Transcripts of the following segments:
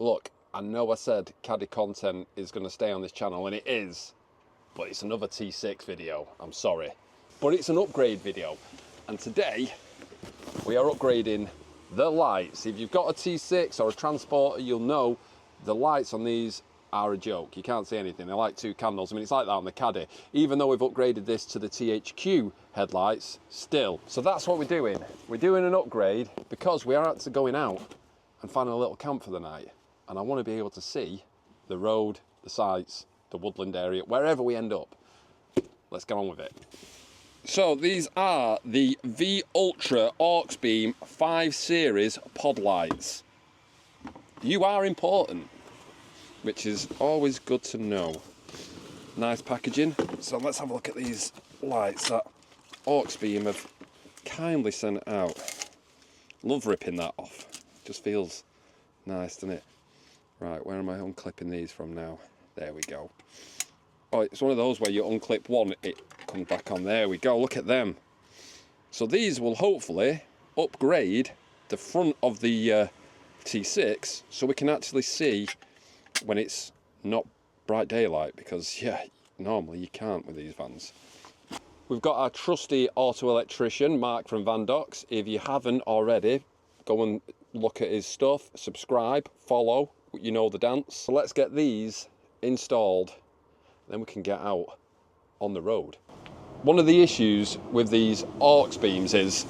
Look, I know I said Caddy content is going to stay on this channel, and it is, but it's another T6 video, I'm sorry. But it's an upgrade video, and today we are upgrading the lights. If you've got a T6 or a Transporter, you'll know the lights on these are a joke. You can't see anything. They're like two candles. I mean, it's like that on the Caddy. Even though we've upgraded this to the THQ headlights, still. So that's what we're doing. We're doing an upgrade because we are actually going out and finding a little camp for the night. And I want to be able to see the road, the sights, the woodland area, wherever we end up. Let's get on with it. So these are the V Ultra Auxbeam V-Series pod lights. You are important, which is always good to know. Nice packaging. So let's have a look at these lights that Auxbeam have kindly sent out. Love ripping that off. Just feels nice, doesn't it? Right, where am I unclipping these from now? There we go. Oh, it's one of those where you unclip one, it comes back on. There we go, look at them. So these will hopefully upgrade the front of the T6 so we can actually see when it's not bright daylight, because yeah, normally you can't with these vans. We've got our trusty auto electrician Mark from Van Docks. If you haven't already, go and look at his stuff, subscribe, follow, you know the dance. So let's get these installed, then we can get out on the road. One of the issues with these Auxbeams is,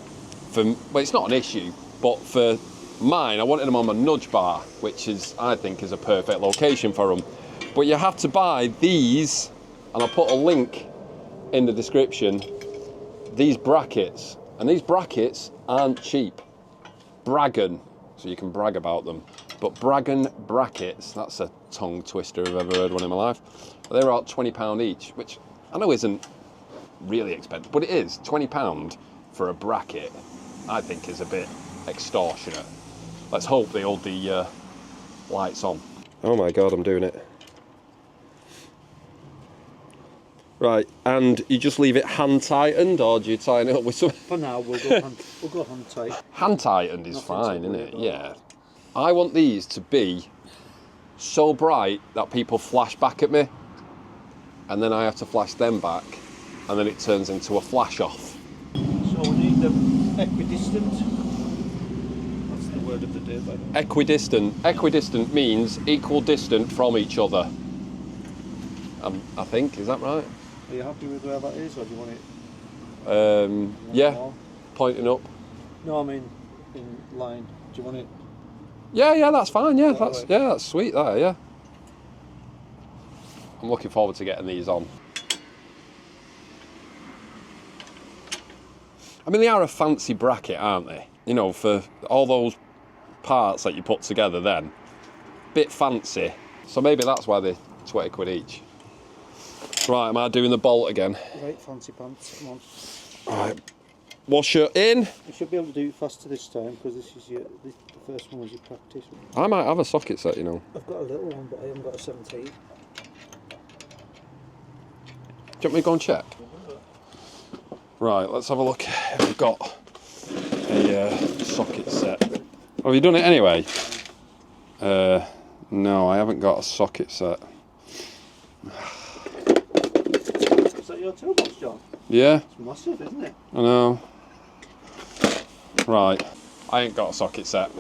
well, it's not an issue, but for mine, I wanted them on my nudge bar, which is, I think, is a perfect location for them. But you have to buy these, and I'll put a link in the description, these brackets. And these brackets aren't cheap. Braggin, so you can brag about them. But Braggin brackets, that's a tongue twister if I've ever heard one in my life. They're about £20 each, which I know isn't really expensive, but it is. £20 for a bracket, I think, is a bit extortionate. Let's hope they hold the lights on. Oh my God, I'm doing it. Right, and you just leave it hand tightened, or do you tighten it up with something? For now, we'll go hand tight. Hand tightened is fine, isn't it? Yeah. I want these to be so bright that people flash back at me, and then I have to flash them back, and then it turns into a flash off. So we need them equidistant. That's the word of the day, by the way. Equidistant. Equidistant means equal distant from each other. I think, is that right? Are you happy with where that is, or do you want it? Yeah, more? pointing up. No, I mean in line. Do you want it? Yeah, that's fine. Yeah, That way. that's sweet. That, yeah. I'm looking forward to getting these on. I mean, they are a fancy bracket, aren't they? You know, for all those parts that you put together then. Bit fancy. So maybe that's why they're 20 quid each. Right, am I doing the bolt again? Right, fancy pants, come on. Right, washer in. You should be able to do it faster this time, because this is the first one was your practice. I might have a socket set, you know. I've got a little one, but I haven't got a 17. Do you want me to go and check? Right, let's have a look if we've got a socket set. Have you done it anyway? No, I haven't got a socket set. Is that your toolbox, John? Yeah. It's massive, isn't it? I know. Right, I ain't got a socket set.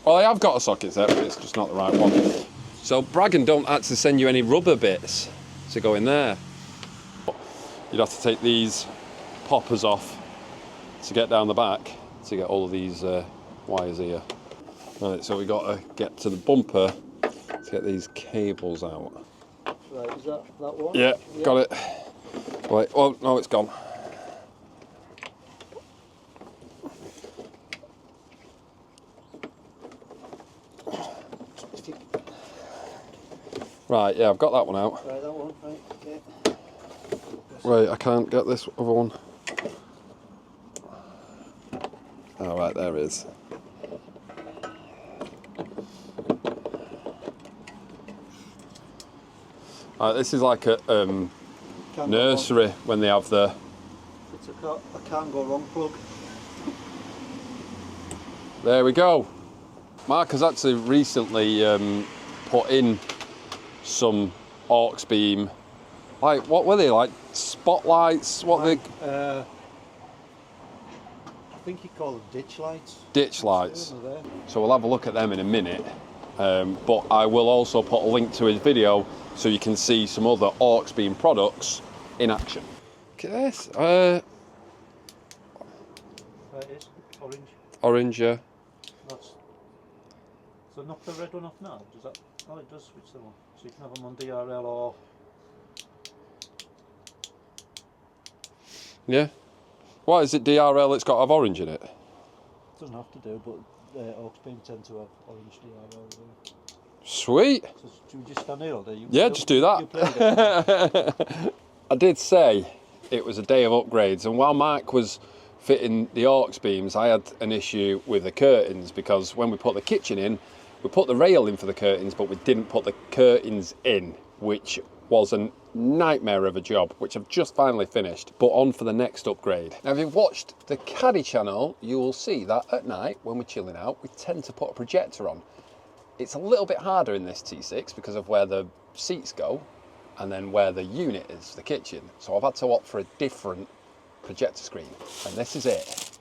Well, I have got a socket set, but it's just not the right one. So Braggin don't actually send you any rubber bits to go in there. You'd have to take these poppers off to get down the back to get all of these wires here. Right, so we got to get to the bumper to get these cables out. Right, is that one? Yeah, got it. Wait, oh no, it's gone. Right, yeah, I've got that one out. Right, that one, right, okay. Wait, I can't get this other one. Oh, right, there it is. Right, this is like a nursery when they have the... It's a can't go wrong plug. There we go. Mark has actually recently put in some Auxbeam, like, what were they, like spotlights? What I think you call them ditch lights. Ditch lights. So we'll have a look at them in a minute. But I will also put a link to his video so you can see some other Auxbeam products in action. Look at this. There it is, orange. Orange, yeah. That's, so knock the red one off now, does that? Oh, it does switch them on. So you can have them on DRL or... Yeah. What is it, DRL, it's got to have orange in it? Doesn't have to do, but Auxbeam tend to have orange DRL. Sweet. So do we just stand here all day? Yeah, just do that. I did say it was a day of upgrades, and while Mike was fitting the Auxbeams, I had an issue with the curtains, because when we put the kitchen in, we put the rail in for the curtains, but we didn't put the curtains in, which was a nightmare of a job, which I've just finally finished, but on for the next upgrade. Now, if you've watched the Caddy channel, you will see that at night, when we're chilling out, we tend to put a projector on. It's a little bit harder in this T6 because of where the seats go, and then where the unit is, the kitchen. So I've had to opt for a different projector screen, and this is it.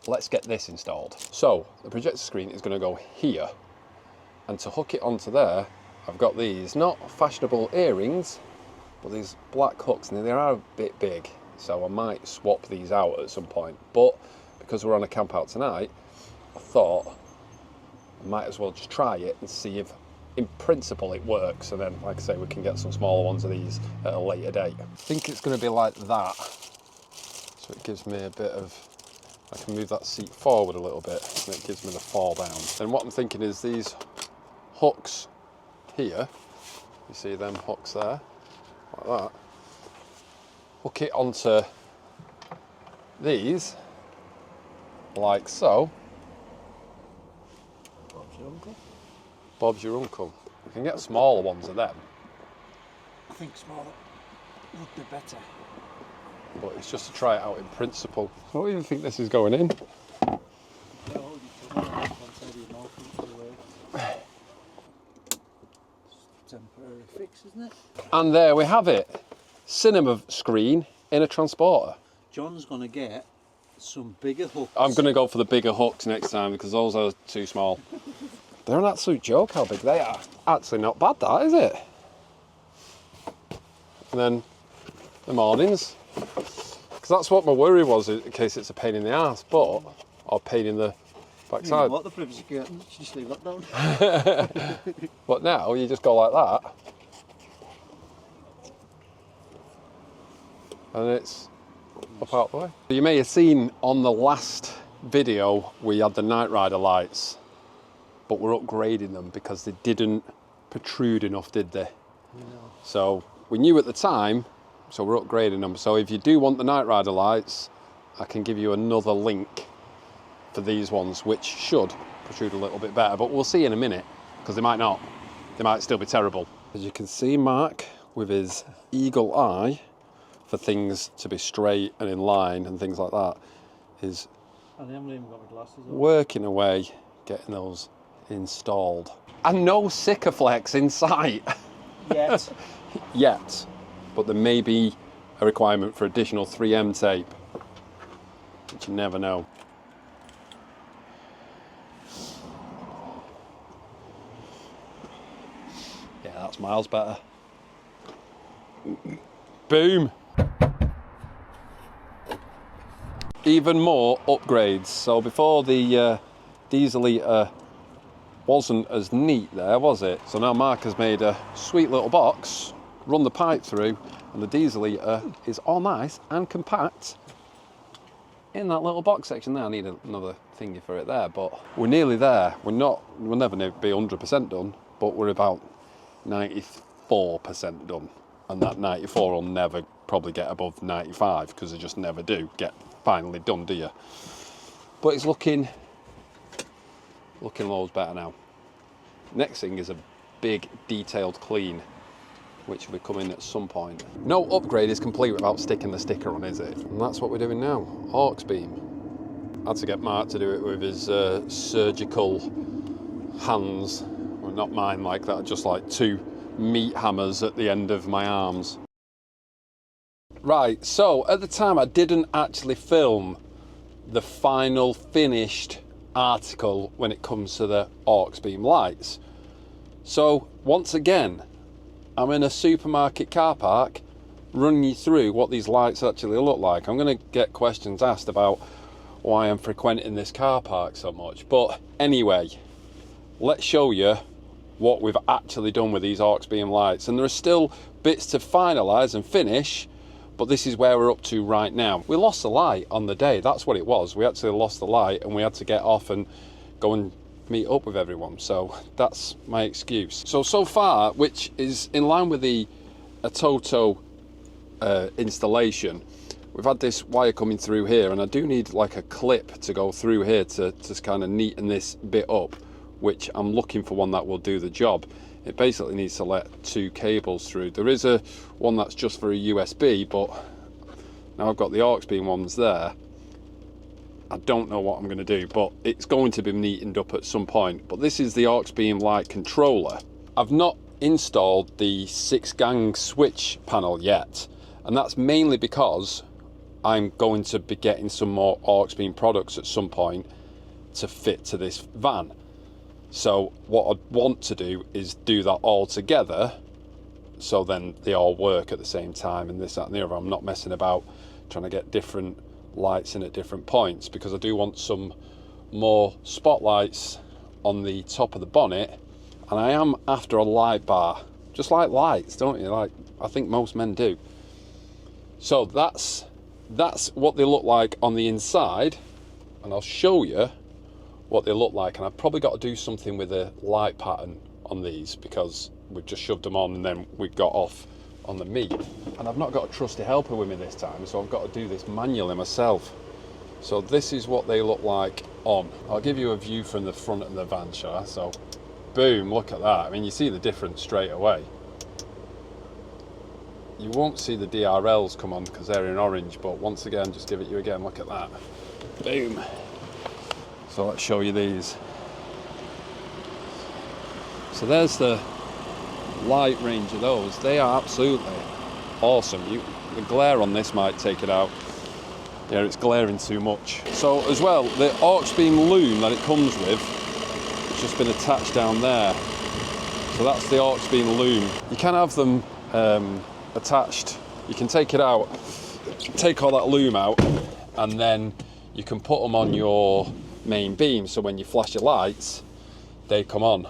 Let's get this installed. So the projector screen is going to go here, and to hook it onto there, I've got these, not fashionable earrings, but these black hooks, and they are a bit big, so I might swap these out at some point. But because we're on a camp out tonight, I thought I might as well just try it and see if, in principle, it works. And then, like I say, we can get some smaller ones of these at a later date. I think it's going to be like that, so it gives me a bit of, I can move that seat forward a little bit, and it gives me the fall down. And what I'm thinking is these hooks here, you see them hooks there, like that, hook it onto these, like so. Bob's your uncle? Bob's your uncle. We can get smaller ones of them. I think smaller would be better. But it's just to try it out in principle. I don't even think this is going in. Temporary fix, isn't it? And there we have it. Cinema screen in a transporter. John's going to get some bigger hooks. I'm going to go for the bigger hooks next time because those are too small. They're an absolute joke how big they are. Actually not bad, that, is it? And then the mornings. Because that's what my worry was, in case it's a pain in the arse, or pain in the backside. You know what, the privacy curtain, just leave that down. But now you just go like that, and it's up out the way. You may have seen on the last video we had the Knightrider lights, but we're upgrading them because they didn't protrude enough, did they? No. So we knew at the time, so we're upgrading them. So if you do want the Knightrider lights, I can give you another link for these ones, which should protrude a little bit better, but we'll see in a minute, because they might not. They might still be terrible. As you can see, Mark, with his eagle eye for things to be straight and in line and things like that, is And I haven't even got my glasses on. working away, getting those installed. And no Sikaflex in sight. Yet. Yet. But there may be a requirement for additional 3M tape, which you never know. Yeah, that's miles better. Boom! Even more upgrades. So before the diesel eater wasn't as neat there, was it? So now Mark has made a sweet little box, run the pipe through, and the diesel eater is all nice and compact in that little box section there. I need another thingy for it there, but we're nearly there. We'll never be 100% done, but we're about 94% done. And that 94 will never probably get above 95 because they just never do get finally done, do you? But it's looking loads better now. Next thing is a big detailed clean, which will be coming at some point. No upgrade is complete without sticking the sticker on, is it? And that's what we're doing now. Auxbeam. I had to get Mark to do it with his surgical hands, well, not mine like that, just like two meat hammers at the end of my arms. Right, so at the time I didn't actually film the final finished article when it comes to the Auxbeam lights. So once again, I'm in a supermarket car park running you through what these lights actually look like. I'm going to get questions asked about why I'm frequenting this car park so much, but anyway, let's show you what we've actually done with these Auxbeam lights. And there are still bits to finalize and finish, but this is where we're up to right now. We lost the light on the day, that's what it was. We actually lost the light and we had to get off and go and meet up with everyone. So that's my excuse. So far, which is in line with the Toto installation, we've had this wire coming through here, and I do need like a clip to go through here to just kind of neaten this bit up, which I'm looking for one that will do the job. It basically needs to let two cables through. There is a one that's just for a USB, but now I've got the Auxbeam ones there. I don't know what I'm going to do, but it's going to be neatened up at some point. But this is the Auxbeam light controller. I've not installed the 6-gang switch panel yet, and that's mainly because I'm going to be getting some more Auxbeam products at some point to fit to this van. So what I'd want to do is do that all together, so then they all work at the same time, and this, that and the other. I'm not messing about trying to get different lights in at different points, because I do want some more spotlights on the top of the bonnet, and I am after a light bar. Just like lights, don't you? Like I think most men do. So that's what they look like on the inside, and I'll show you what they look like. And I've probably got to do something with a light pattern on these, because we've just shoved them on and then we got off on the meat, and I've not got a trusty helper with me this time, so I've got to do this manually myself. So this is what they look like on. I'll give you a view from the front of the van, shall I? So boom, look at that. I mean, you see the difference straight away. You won't see the DRLs come on because they're in orange, but once again, just give it you again, look at that. Boom. So let's show you these. So there's the light range of those. They are absolutely awesome. The glare on this might take it out. Yeah, it's glaring too much. So as well, the Auxbeam loom that it comes with, it's just been attached down there. So that's the Auxbeam loom. You can have them attached. You can take it out, take all that loom out, and then you can put them on your main beam, so when you flash your lights, they come on.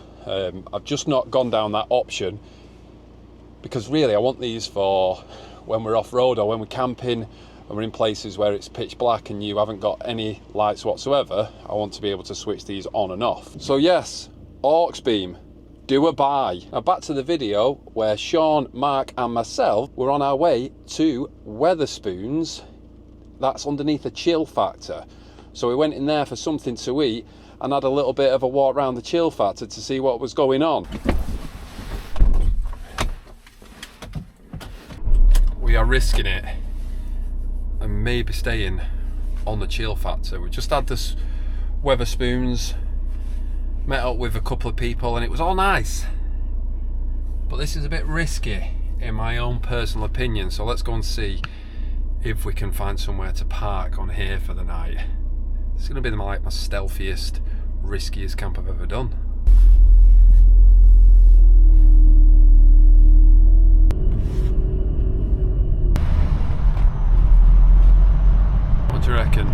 I've just not gone down that option, because really I want these for when we're off-road or when we're camping and we're in places where it's pitch black and you haven't got any lights whatsoever. I want to be able to switch these on and off. So yes, Auxbeam, do a buy. Now back to the video where Sean, Mark and myself were on our way to Wetherspoons. That's underneath the Chill Factore. So we went in there for something to eat and had a little bit of a walk around the Chill Factore to see what was going on. We are risking it and maybe staying on the Chill Factore. We just had this Wetherspoons, met up with a couple of people, and it was all nice. But this is a bit risky in my own personal opinion, so let's go and see if we can find somewhere to park on here for the night. It's going to be my stealthiest, riskiest camp I've ever done. What do you reckon?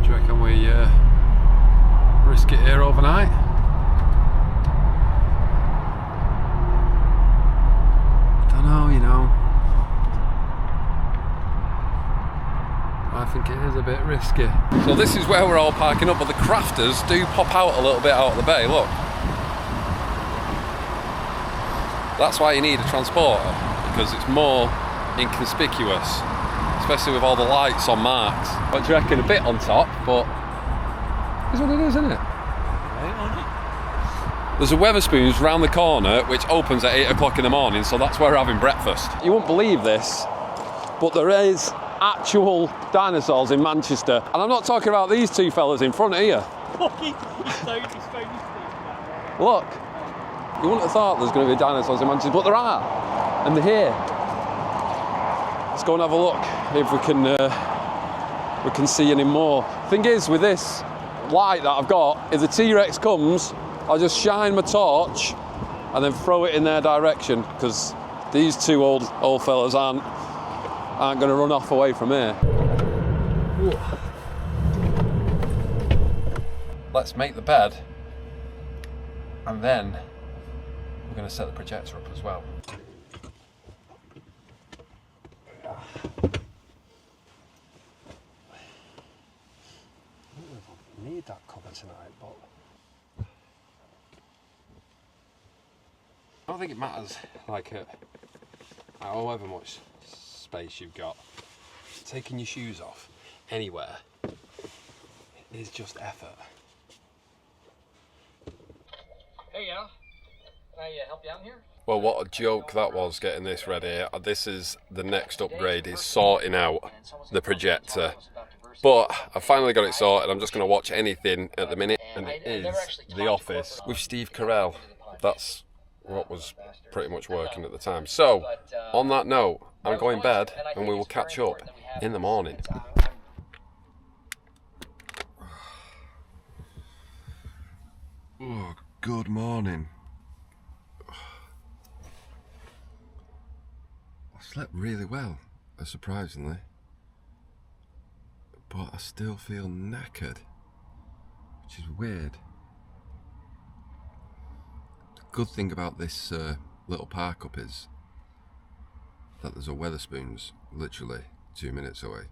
Do you reckon we risk it here overnight? Don't know, you know. I think it is a bit risky. So this is where we're all parking up, but the crafters do pop out a little bit out of the bay, look. That's why you need a transporter, because it's more inconspicuous, especially with all the lights on marks. What do you reckon? A bit on top, but it's what it is, isn't it? There's a Wetherspoons round the corner which opens at 8 o'clock in the morning, so that's where we're having breakfast. You won't believe this, but there is actual dinosaurs in Manchester. And I'm not talking about these two fellas in front here. Fuck, he's phoned his feet now. Look, you wouldn't have thought there's going to be dinosaurs in Manchester, but there are, and they're here. Let's go and have a look if we can see any more. Thing is, with this light that I've got, if the T-Rex comes, I'll just shine my torch and then throw it in their direction, because these two old fellas aren't going to run off away from here. Ooh. Let's make the bed, and then we're going to set the projector up as well. I need that cover tonight, but I don't think it matters, like however much space you've got. Taking your shoes off anywhere is just effort. Hey, yeah. Can I help you out here? Well, what a joke that was, getting this ready. This is the next upgrade, is sorting out the projector. But I finally got it sorted. I'm just going to watch anything at the minute, and it is The Office with Steve Carell. That's what was pretty much working at the time. So, on that note, I'm going to bed, and we will catch up in the morning. Oh, good morning. I slept really well, surprisingly. But I still feel knackered, which is weird. The good thing about this little park up is that there's a Wetherspoons literally 2 minutes away.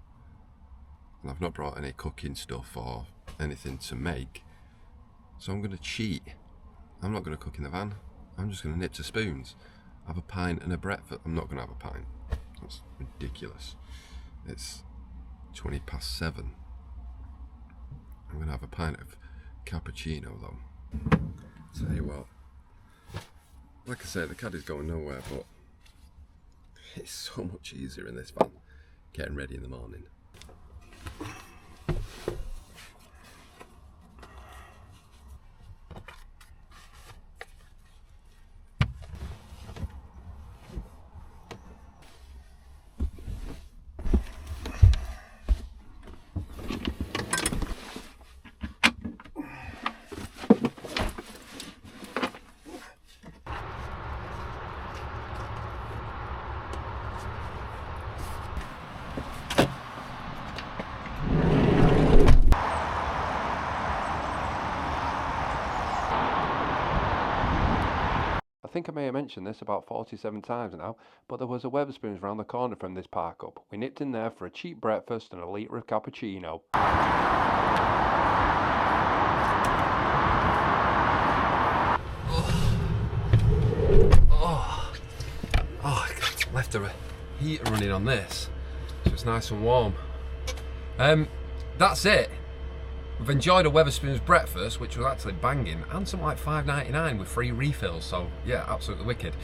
And I've not brought any cooking stuff or anything to make. So I'm going to cheat. I'm not going to cook in the van. I'm just going to nip to Spoons, have a pint and a breakfast. I'm not going to have a pint. That's ridiculous. It's 7:20. I'm going to have a pint of cappuccino though. Tell you what, like I say, the Caddy's going nowhere, but it's so much easier in this van, getting ready in the morning. I think I may have mentioned this about 47 times now, but there was a Wetherspoons round the corner from this park up. We nipped in there for a cheap breakfast and a litre of cappuccino. I left the heater running on this, so it's nice and warm. That's it. We've enjoyed a Wetherspoons breakfast, which was actually banging, and something like $5.99 with free refills, so yeah, absolutely wicked.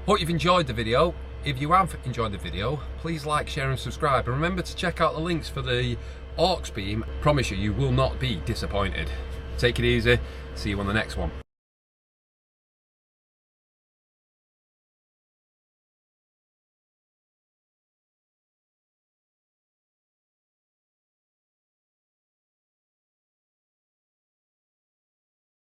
Hope you've enjoyed the video. If you have enjoyed the video, please like, share and subscribe, and remember to check out the links for the Auxbeam. Promise you, you will not be disappointed. Take it easy, see you on the next one.